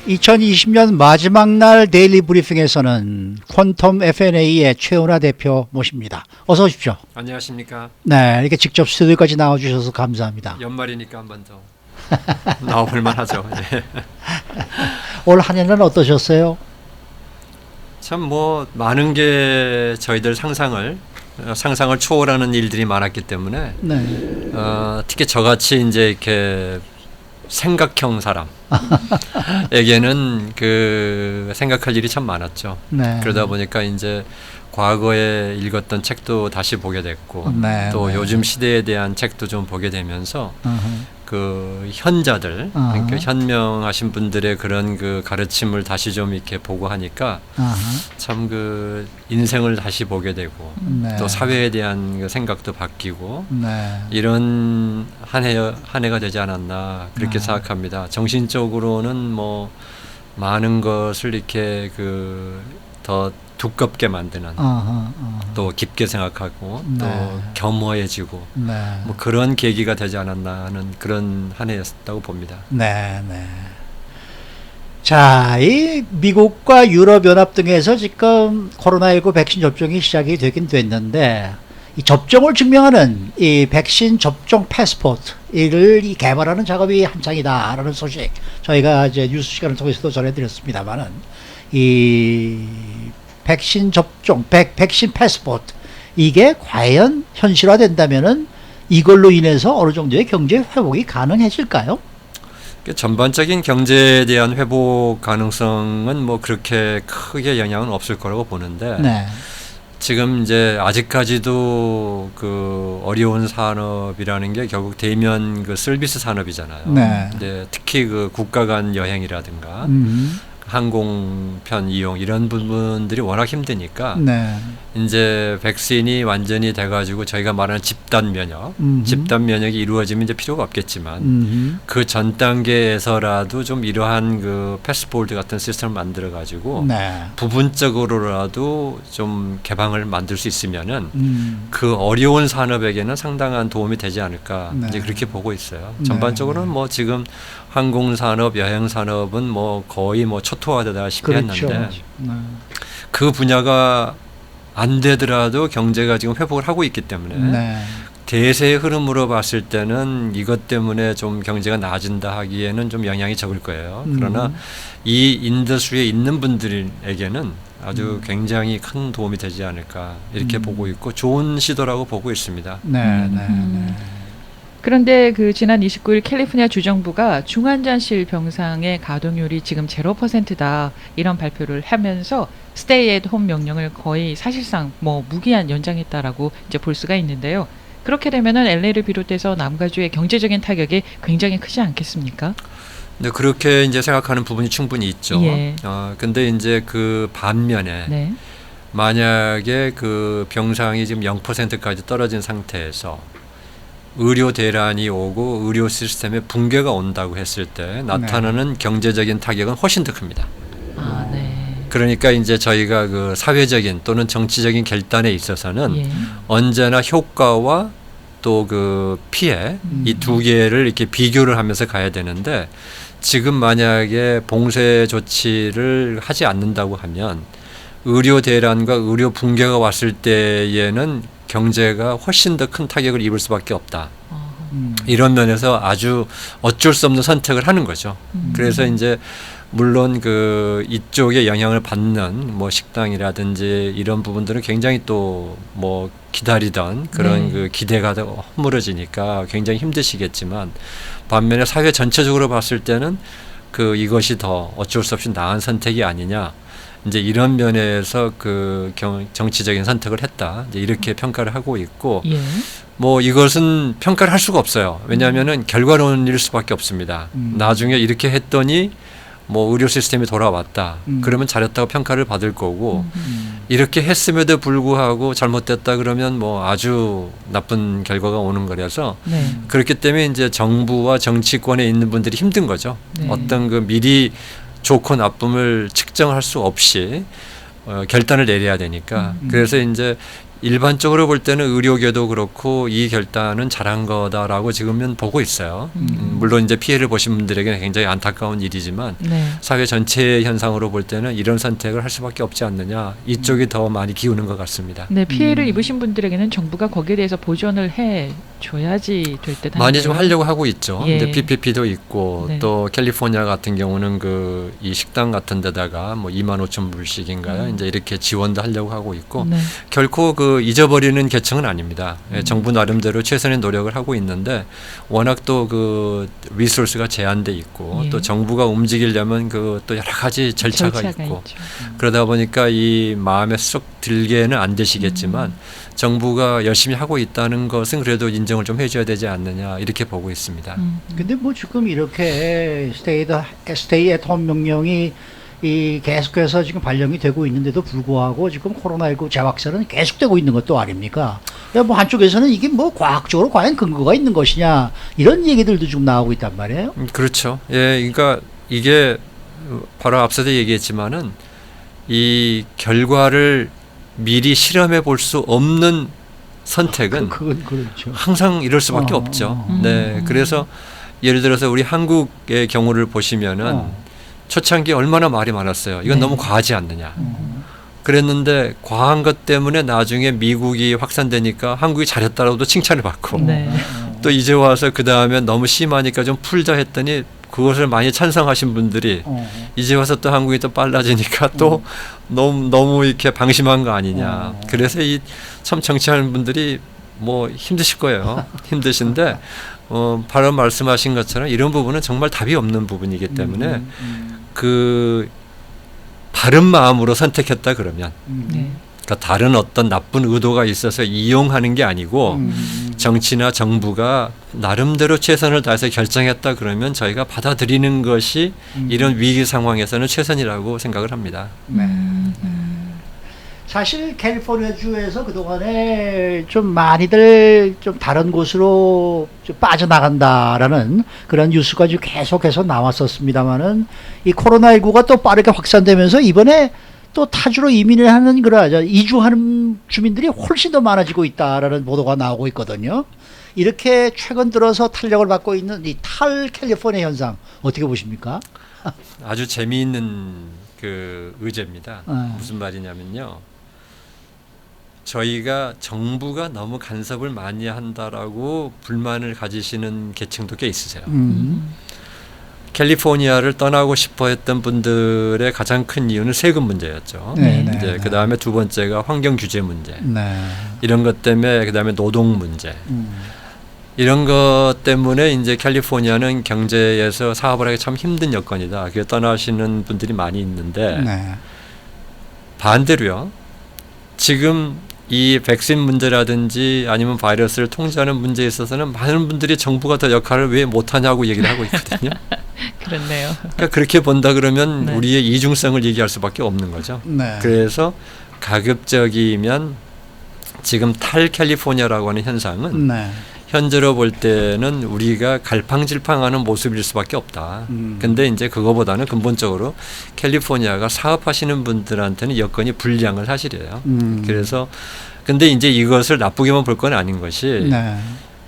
2020년 마지막 날 데일리 브리핑에서는 퀀텀 F&A의 최은하 대표 모십니다. 어서 오십시오. 안녕하십니까. 네, 이렇게 직접 스튜디오까지 나와주셔서 감사합니다. 연말이니까 한 번 더 나와볼만 하죠. 네. 올 한 해는 어떠셨어요? 참 뭐 많은 게 저희들 상상을 초월하는 일들이 많았기 때문에 네. 특히 저같이 이제 이렇게 생각형 사람에게는 그 생각할 일이 참 많았죠. 네. 그러다 보니까 이제 과거에 읽었던 책도 다시 보게 됐고 네, 또 네. 요즘 시대에 대한 책도 좀 보게 되면서 그 현자들 그러니까 현명하신 분들의 그런 그 가르침을 다시 좀 이렇게 보고 하니까 참 그 인생을 다시 보게 되고 네. 또 사회에 대한 그 생각도 바뀌고 네. 이런 한 해가 되지 않았나 그렇게 생각합니다. 정신적으로는 뭐 많은 것을 이렇게 그 더 두껍게 만드는 또 깊게 생각하고 네. 또 겸허해지고 네. 뭐 그런 계기가 되지 않았나 하는 그런 한 해였다고 봅니다. 네. 네. 자, 이 미국과 유럽연합 등에서 지금 코로나19 백신 접종이 시작이 되긴 됐는데 이 접종을 증명하는 이 백신 접종 패스포트 이를 이 개발하는 작업이 한창이다라는 소식 저희가 이제 뉴스 시간을 통해서도 전해드렸습니다만은 이 백신 접종 백신 패스포트 이게 과연 현실화된다면은 이걸로 인해서 어느 정도의 경제 회복이 가능해질까요? 전반적인 경제에 대한 회복 가능성은 뭐 그렇게 크게 영향은 없을 거라고 보는데 네. 지금 이제 아직까지도 그 어려운 산업이라는 게 결국 대면 그 서비스 산업이잖아요. 네. 근데 특히 그 국가 간 여행이라든가 항공편 이용 이런 부분들이 워낙 힘드니까 네. 이제 백신이 완전히 돼가지고 저희가 말하는 집단 면역이 이루어지면 이제 필요가 없겠지만 그 전 단계에서라도 좀 이러한 그 패스포트 같은 시스템을 만들어가지고 네. 부분적으로라도 좀 개방을 만들 수 있으면은 그 어려운 산업에게는 상당한 도움이 되지 않을까 네. 이제 그렇게 보고 있어요. 네. 전반적으로는 뭐 지금 항공산업, 여행산업은 뭐 거의 뭐 초토화되다시피 그렇죠. 했는데 네. 그 분야가 안 되더라도 경제가 지금 회복을 하고 있기 때문에 네. 대세의 흐름으로 봤을 때는 이것 때문에 좀 경제가 나아진다 하기에는 좀 영향이 적을 거예요. 그러나 이 인더스트리에 있는 분들에게는 아주 굉장히 큰 도움이 되지 않을까 이렇게 보고 있고 좋은 시도라고 보고 있습니다. 네. 네. 네. 그런데 그 지난 29일 캘리포니아 주정부가 중환자실 병상의 가동률이 지금 0%다 이런 발표를 하면서 스테이 앳 홈 명령을 거의 사실상 뭐 무기한 연장했다라고 이제 볼 수가 있는데요. 그렇게 되면은 LA를 비롯해서 남가주의 경제적인 타격이 굉장히 크지 않겠습니까? 네, 그렇게 이제 생각하는 부분이 충분히 있죠. 예. 근데 이제 그 반면에 네. 만약에 그 병상이 지금 0%까지 떨어진 상태에서 의료 대란이 오고 의료 시스템에 붕괴가 온다고 했을 때 나타나는 경제적인 타격은 훨씬 더 큽니다. 아, 네. 그러니까 이제 저희가 그 사회적인 또는 정치적인 결단에 있어서는 예. 언제나 효과와 또 그 피해 이 두 개를 이렇게 비교를 하면서 가야 되는데 지금 만약에 봉쇄 조치를 하지 않는다고 하면 의료 대란과 의료 붕괴가 왔을 때에는 경제가 훨씬 더 큰 타격을 입을 수밖에 없다. 이런 면에서 아주 어쩔 수 없는 선택을 하는 거죠. 그래서 이제 물론 그 이쪽에 영향을 받는 뭐 식당이라든지 이런 부분들은 굉장히 또 뭐 기다리던 그런 네. 그 기대가 허물어지니까 굉장히 힘드시겠지만 반면에 사회 전체적으로 봤을 때는 그 이것이 더 어쩔 수 없이 나은 선택이 아니냐. 이제 이런 면에서 그 정치적인 선택을 했다. 이제 이렇게 평가를 하고 있고 예. 뭐 이것은 평가를 할 수가 없어요. 왜냐하면은 결과론일 수밖에 없습니다. 나중에 이렇게 했더니 뭐 의료 시스템이 돌아왔다. 그러면 잘했다고 평가를 받을 거고 이렇게 했음에도 불구하고 잘못됐다 그러면 뭐 아주 나쁜 결과가 오는 거라서 네. 그렇기 때문에 이제 정부와 정치권에 있는 분들이 힘든 거죠. 네. 어떤 그 미리 좋고 나쁨을 측정할 수 없이 결단을 내려야 되니까 그래서 이제 일반적으로 볼 때는 의료계도 그렇고 이 결단은 잘한 거다라고 지금은 보고 있어요. 물론 이제 피해를 보신 분들에게는 굉장히 안타까운 일이지만 네. 사회 전체의 현상으로 볼 때는 이런 선택을 할 수밖에 없지 않느냐 이쪽이 더 많이 기우는 것 같습니다. 네, 피해를 입으신 분들에게는 정부가 거기에 대해서 보전을 해 줘야지 될 듯 한데요. 많이 좀 하려고 하고 있죠. 예. 근데 PPP도 있고 네. 또 캘리포니아 같은 경우는 그 이 식당 같은 데다가 뭐 25,000불씩인가요? 이제 이렇게 지원도 하려고 하고 있고 네. 결코 그 잊어버리는 계층은 아닙니다. 예, 정부 나름대로 최선의 노력을 하고 있는데 워낙 또 그 리소스가 제한돼 있고 예. 또 정부가 움직이려면 그 또 여러 가지 절차가 있고 있죠. 그러다 보니까 이 마음에 쏙 들게는 안 되시겠지만 정부가 열심히 하고 있다는 것은 그래도 인정을 좀 해줘야 되지 않느냐 이렇게 보고 있습니다. 근데 뭐 지금 이렇게 스테이 앳 홈 명령이 이 계속해서 지금 발령이 되고 있는데도 불구하고 지금 코로나19 재확산은 계속되고 있는 것도 아닙니까? 뭐 한쪽에서는 이게 뭐 과학적으로 과연 근거가 있는 것이냐 이런 얘기들도 좀 나오고 있단 말이에요. 그렇죠. 예, 그러니까 이게 바로 앞서도 얘기했지만은 이 결과를 미리 실험해 볼 수 없는 선택은 그건 그렇죠. 항상 이럴 수밖에 없죠. 네, 그래서 예를 들어서 우리 한국의 경우를 보시면은 초창기 얼마나 말이 많았어요. 이건 네. 너무 과하지 않느냐. 그랬는데 과한 것 때문에 나중에 미국이 확산되니까 한국이 잘했다라고도 칭찬을 받고 네. 또 이제 와서 그 다음에 너무 심하니까 좀 풀자 했더니 그것을 많이 찬성하신 분들이 이제 와서 또 한국이 또 빨라지니까 또 너무 이렇게 방심한 거 아니냐. 그래서 이 참 정치하는 분들이 뭐 힘드실 거예요. 힘드신데 바로 말씀하신 것처럼 이런 부분은 정말 답이 없는 부분이기 때문에 그 바른 마음으로 선택했다 그러면 네. 그러니까 다른 어떤 나쁜 의도가 있어서 이용하는 게 아니고 정치나 정부가 나름대로 최선을 다해서 결정했다 그러면 저희가 받아들이는 것이 이런 위기 상황에서는 최선이라고 생각을 합니다. 네. 사실 캘리포니아주에서 그동안에 좀 많이들 좀 다른 곳으로 좀 빠져나간다라는 그런 뉴스가 좀 계속해서 나왔었습니다만은 이 코로나19가 또 빠르게 확산되면서 이번에 또 타주로 이민을 하는 그런 이주하는 주민들이 훨씬 더 많아지고 있다라는 보도가 나오고 있거든요. 이렇게 최근 들어서 탄력을 받고 있는 이 탈 캘리포니아 현상 어떻게 보십니까? 아주 재미있는 그 의제입니다. 무슨 말이냐면요. 저희가 정부가 너무 간섭을 많이 한다라고 불만을 가지시는 계층도 꽤 있으세요. 캘리포니아를 떠나고 싶어 했던 분들의 가장 큰 이유는 세금 문제였죠. 이제 그 다음에 두 번째가 환경 규제 문제. 이런 것 때문에 그 다음에 노동 문제. 이런 것 때문에 이제 캘리포니아는 경제에서 사업을 하기 참 힘든 여건이다. 그게 떠나시는 분들이 많이 있는데 반대로요. 지금 이 백신 문제라든지 아니면 바이러스를 통제하는 문제에 있어서는 많은 분들이 정부가 더 역할을 왜 못하냐고 얘기를 하고 있거든요. 그렇네요. 그러니까 그렇게 본다 그러면 네. 우리의 이중성을 얘기할 수밖에 없는 거죠. 그래서 가급적이면 지금 탈 캘리포니아라고 하는 현상은 현재로 볼 때는 우리가 갈팡질팡하는 모습일 수밖에 없다. 근데 이제 그거보다는 근본적으로 캘리포니아가 사업하시는 분들한테는 여건이 불리한 사실이에요. 그래서 근데 이제 이것을 나쁘게만 볼 건 아닌 것이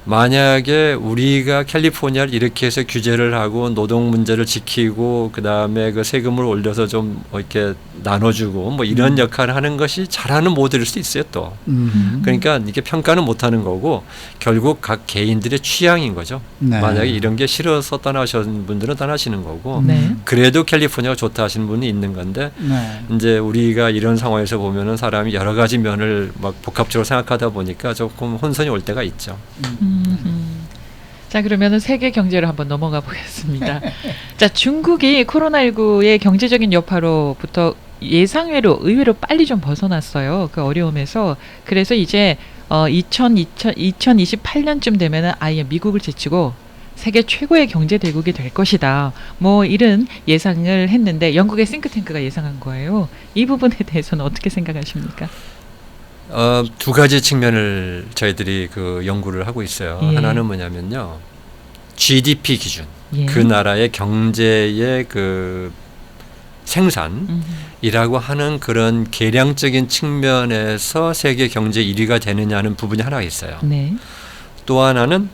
만약에 우리가 캘리포니아를 이렇게 해서 규제를 하고 노동 문제를 지키고 그 다음에 그 세금을 올려서 좀 이렇게 나눠주고 뭐 이런 역할을 하는 것이 잘하는 모델일 수 있어요 또. 그러니까 이게 평가는 못하는 거고 결국 각 개인들의 취향인 거죠. 만약에 이런 게 싫어서 떠나신 분들은 떠나시는 거고 그래도 캘리포니아가 좋다 하시는 분이 있는 건데 이제 우리가 이런 상황에서 보면은 사람이 여러 가지 면을 막 복합적으로 생각하다 보니까 조금 혼선이 올 때가 있죠. 자, 그러면은 세계 경제로 한번 넘어가 보겠습니다. 자, 중국이 코로나19의 경제적인 여파로부터 예상외로 의외로 빨리 좀 벗어났어요. 그 어려움에서. 그래서 이제 2028년쯤 되면은 아예 미국을 제치고 세계 최고의 경제 대국이 될 것이다. 뭐 이런 예상을 했는데 영국의 싱크탱크가 예상한 거예요. 이 부분에 대해서는 어떻게 생각하십니까? 두 가지 측면을 저희들이 그 연구를 하고 있어요. 예. 하나는 뭐냐면요. GDP 기준. 예. 그 나라의 경제의 그 생산이라고 하는 그런 계량적인 측면에서 세계 경제 1위가 되느냐는 부분이 하나 있어요. 네. 또 하나는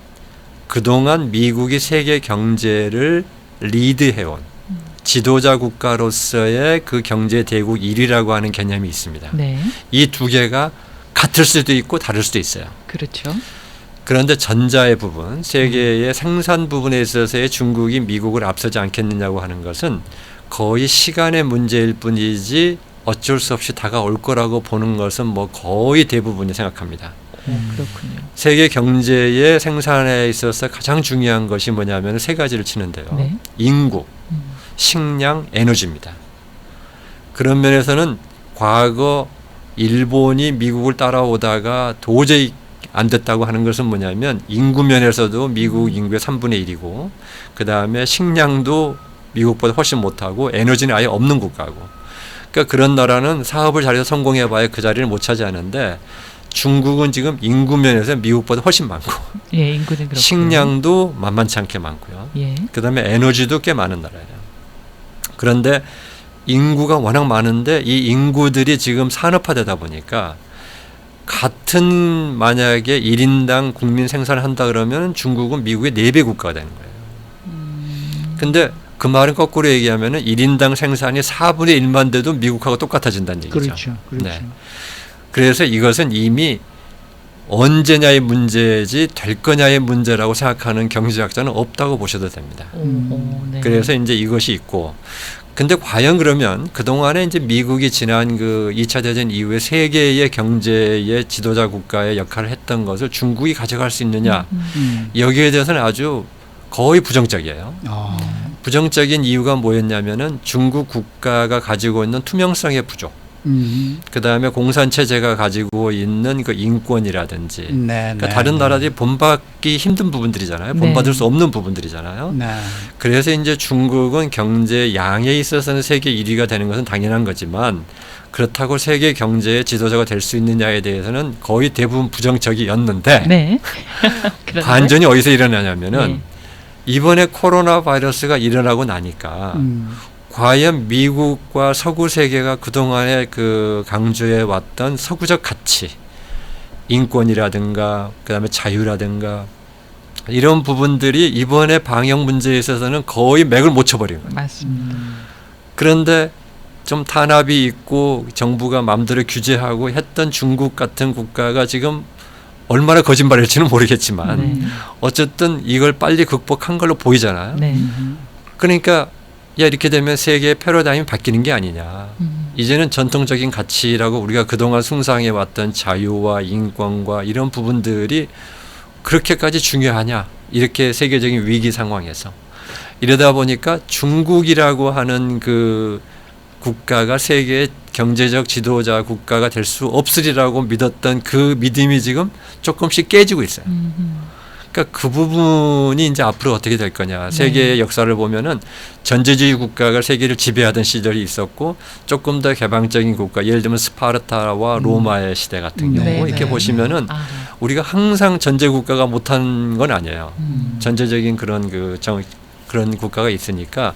그동안 미국이 세계 경제를 리드해온 지도자 국가로서의 그 경제 대국 1위라고 하는 개념이 있습니다. 네. 이 두 개가 같을 수도 있고 다를 수도 있어요. 그렇죠. 그런데 전자의 부분, 세계의 생산 부분에 있어서의 중국이 미국을 앞서지 않겠느냐고 하는 것은 거의 시간의 문제일 뿐이지 어쩔 수 없이 다가올 거라고 보는 것은 뭐 거의 대부분이 생각합니다. 그렇군요. 세계 경제의 생산에 있어서 가장 중요한 것이 뭐냐면 세 가지를 치는데요. 네. 인구, 식량, 에너지입니다. 그런 면에서는 과거 일본이 미국을 따라오다가 도저히 안 됐다고 하는 것은 뭐냐면 인구 면에서도 미국 인구의 3분의 1이고 그 다음에 식량도 미국보다 훨씬 못하고 에너지는 아예 없는 국가고 그러니까 그런 나라는 사업을 잘해서 성공해봐야 그 자리를 못 차지하는데 중국은 지금 인구 면에서 미국보다 훨씬 많고 예, 인구는 그렇고요. 식량도 만만치 않게 많고요. 예. 그 다음에 에너지도 꽤 많은 나라예요. 그런데 인구가 워낙 많은데 이 인구들이 지금 산업화되다 보니까 같은 만약에 1인당 국민 생산을 한다 그러면 중국은 미국의 4배 국가가 되는 거예요. 근데 그 말은 거꾸로 얘기하면 1인당 생산이 4분의 1만 돼도 미국하고 똑같아진다는 얘기죠. 그렇죠. 그렇죠. 네. 그래서 이것은 이미 언제냐의 문제지 될 거냐의 문제라고 생각하는 경제학자는 없다고 보셔도 됩니다. 네. 그래서 이제 이것이 있고 근데 과연 그러면 그동안에 이제 미국이 지난 그 2차 대전 이후에 세계의 경제의 지도자 국가의 역할을 했던 것을 중국이 가져갈 수 있느냐 여기에 대해서는 아주 거의 부정적이에요. 부정적인 이유가 뭐였냐면은 중국 국가가 가지고 있는 투명성의 부족 그 다음에 공산체제가 가지고 있는 그 인권이라든지 그러니까 다른 나라들이 본받기 힘든 부분들이잖아요. 본받을 수 없는 부분들이잖아요. 그래서 이제 중국은 경제 양에 있어서는 세계 1위가 되는 것은 당연한 거지만 그렇다고 세계 경제의 지도자가 될 수 있느냐에 대해서는 거의 대부분 부정적이었는데 네. 반전이 어디서 일어나냐면은 이번에 코로나 바이러스가 일어나고 나니까 과연 미국과 서구 세계가 그동안에 그 강조해 왔던 서구적 가치, 인권이라든가 그다음에 자유라든가 이런 부분들이 이번에 방역 문제에 있어서는 거의 맥을 못 쳐버린 거예요. 맞습니다. 그런데 좀 탄압이 있고 정부가 마음대로 규제하고 했던 중국 같은 국가가 지금 얼마나 거짓말일지는 모르겠지만 어쨌든 이걸 빨리 극복한 걸로 보이잖아요. 네. 그러니까 야 이렇게 되면 세계의 패러다임이 바뀌는 게 아니냐. 이제는 전통적인 가치라고 우리가 그동안 숭상해 왔던 자유와 인권과 이런 부분들이 그렇게까지 중요하냐. 이렇게 세계적인 위기 상황에서. 이러다 보니까 중국이라고 하는 그 국가가 세계의 경제적 지도자 국가가 될 수 없으리라고 믿었던 그 믿음이 지금 조금씩 깨지고 있어요. 그러니까 그 부분이 이제 앞으로 어떻게 될 거냐. 세계의 역사를 보면은 전제주의 국가가 세계를 지배하던 시절이 있었고 조금 더 개방적인 국가, 예를 들면 스파르타와 로마의 시대 같은 경우 이렇게 보시면은 우리가 항상 전제 국가가 못한 건 아니에요. 전제적인 그런 그런 국가가 있으니까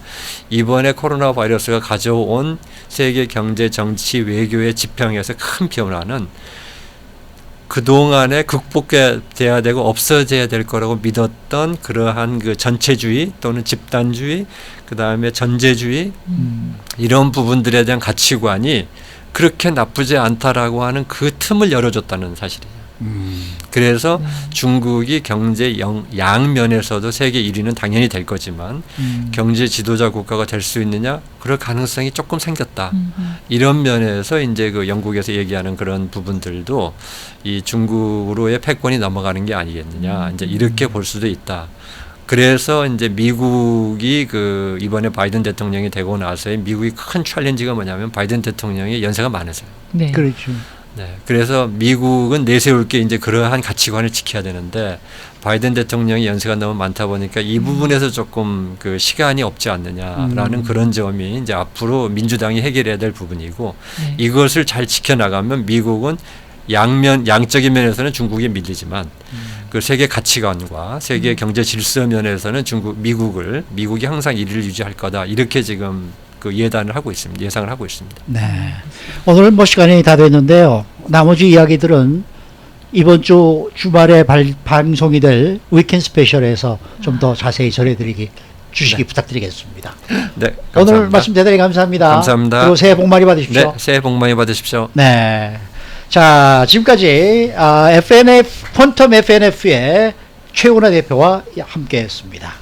이번에 코로나 바이러스가 가져온 세계 경제, 정치, 외교의 지평에서 큰 변화는 그동안에 극복돼야 되고 없어져야 될 거라고 믿었던 그러한 그 전체주의 또는 집단주의 그다음에 전제주의 이런 부분들에 대한 가치관이 그렇게 나쁘지 않다라고 하는 그 틈을 열어줬다는 사실이에요. 그래서 중국이 경제 양면에서도 세계 1위는 당연히 될 거지만 경제 지도자 국가가 될 수 있느냐? 그럴 가능성이 조금 생겼다. 이런 면에서 이제 그 영국에서 얘기하는 그런 부분들도 이 중국으로의 패권이 넘어가는 게 아니겠느냐. 이제 이렇게 볼 수도 있다. 그래서 이제 미국이 그 이번에 바이든 대통령이 되고 나서의 미국이 큰 챌린지가 뭐냐면 바이든 대통령이 연세가 많으세요. 네. 그렇죠. 네, 그래서 미국은 내세울 게 이제 그러한 가치관을 지켜야 되는데 바이든 대통령이 연세가 너무 많다 보니까 이 부분에서 조금 그 시간이 없지 않느냐라는 그런 점이 이제 앞으로 민주당이 해결해야 될 부분이고 이것을 잘 지켜나가면 미국은 양적인 면에서는 중국에 밀리지만 그 세계 가치관과 세계 경제 질서 면에서는 미국이 항상 1위를 유지할 거다 이렇게 지금 그 예단을 하고 있습니다. 예상을 하고 있습니다. 네. 오늘 뭐 시간이 다 됐는데요. 나머지 이야기들은 이번 주 주말에 방송이 될 위켄드 스페셜에서 좀 더 자세히 전해드리기 주시기 네. 부탁드리겠습니다. 네, 감사합니다. 오늘 말씀 대단히 감사합니다. 감사합니다. 그리고 새해 복 많이 받으십시오. 네, 새해 복 많이 받으십시오. 네. 자, 지금까지 FNF 퀀텀 FNF의 최훈아 대표와 함께했습니다.